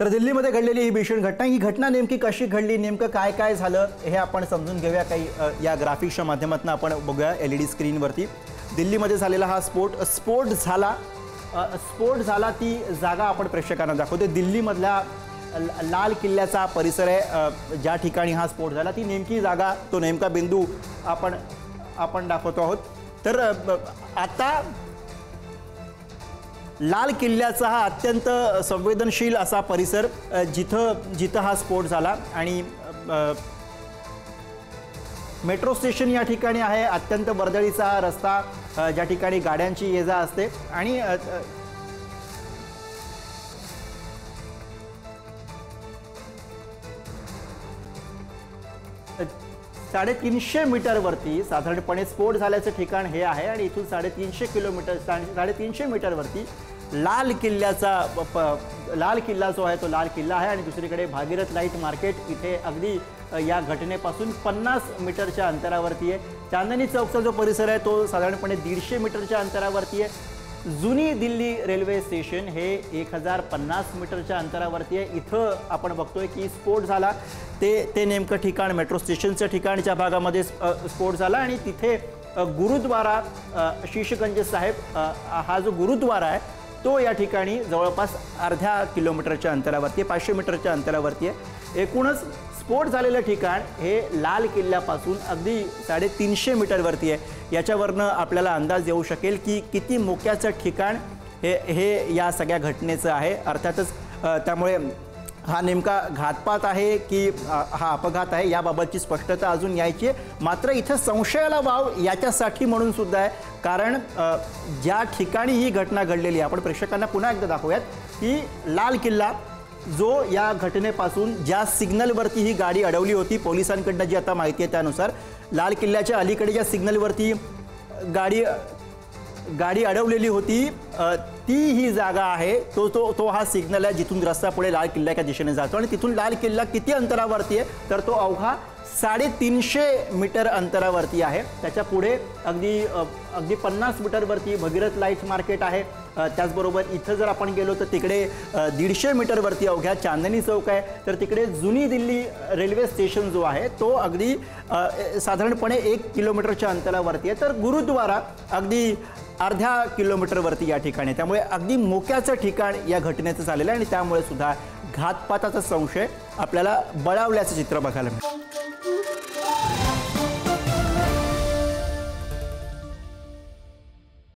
तर दिल्लीमध्ये घडलेली ही भीषण घटना, ही घटना नेमकी कशी घडली, नेमकं काय काय झालं हे आपण समजून घेऊया काही या माध्यमातून आपण बघूया LED स्क्रीनवरती। दिल्लीमध्ये झालेला हा स्फोट झाला ती जागा आपण प्रेक्षकांना दाखवतो। दिल्लीमधल्या लाल किल्ल्याचा परिसर आहे, ज्या ठिकाणी हा स्फोट झाला ती नेमकी जागा, तो नेमका बिंदू आपण दाखवतो आहोत। तर आता लाल किल्ल्याचा हा अत्यंत संवेदनशील असा परिसर, जिथं हा स्फोट झाला आणि मेट्रो स्टेशन या ठिकाणी आहे। अत्यंत वर्दळीचा रस्ता, ज्या ठिकाणी गाड्यांची ये जा असते आणि 350 मीटरवरती साधारणपणे स्फोट झाल्याचं ठिकाण हे आहे आणि इथून 350 मीटरवरती लाल किल्ला जो आहे तो लाल किल्ला आहे आणि दुसरीकडे भागीरथ लाईट मार्केट इथे अगदी या घटनेपासून 50 मीटरच्या अंतरावरती आहे। चांदनी चौकचा जो परिसर आहे तो साधारणपणे 150 मीटरच्या अंतरावरती आहे। जुनी दिल्ली रेल्वे स्टेशन हे 1050 मीटरच्या अंतरावरती आहे। इथं आपण बघतोय की स्फोट झाला ते नेमकं ठिकाण मेट्रो स्टेशनच्या ठिकाणच्या भागामध्ये स्फोट झाला आणि तिथे गुरुद्वारा शीशगंज साहेब हा जो गुरुद्वारा आहे तो या ठिकाणी जवळपास अर्ध्या किलोमीटरच्या अंतरावरती, 500 मीटरच्या अंतरावरती आहे। एकूणच स्फोट झालेलं ठिकाण हे लाल किल्ल्यापासून अगदी 350 मीटरवरती आहे। याच्यावरनं आपल्याला अंदाज येऊ शकेल की किती मोक्याचं ठिकाण हे या सगळ्या घटनेचं आहे। अर्थातच त्यामुळे हा नेमका घातपात आहे की हा अपघात आहे याबाबतची स्पष्टता अजून यायची आहे। मात्र इथे संशयाला वाव याच्यासाठी म्हणून सुद्धा आहे, कारण ज्या ठिकाणी ही घटना घडलेली आहे, आपण प्रेक्षकांना पुन्हा एकदा दाखवूयात की लाल किल्ला जो या घटनेपासून ज्या सिग्नलवरती ही गाडी अडवली होती, पोलिसांकडनं जी आता माहिती आहे त्यानुसार लाल किल्ल्याच्या अलीकडे ज्या सिग्नलवरती गाडी अडवलेली होती ती ही जागा आहे, तो हा सिग्नल आहे जिथून रस्ता पुढे लाल किल्ल्याच्या दिशेने जातो आणि तिथून लाल किल्ला किती अंतरावरती आहे तर तो अवघा 350 मीटर अंतरावरती आहे। त्याच्या पुढे अगदी 50 मीटरवरती भगीरथ लाईट मार्केट आहे। त्याचबरोबर इथं जर आपण गेलो तर तिकडे 150 मीटरवरती अवघ्या चांदनी चौक आहे। तर तिकडे जुनी दिल्ली रेल्वे स्टेशन जो आहे तो अगदी साधारणपणे 1 किलोमीटरच्या अंतरावरती आहे। तर गुरुद्वारा अगदी अर्ध्या किलोमीटरवरती या ठिकाणी, त्यामुळे अगदी मोक्याचं ठिकाण या घटनेचं झालेलं आहे आणि त्यामुळे सुद्धा घातपाताचा संशय आपल्याला बळावल्याचं चित्र बघायला मिळतं।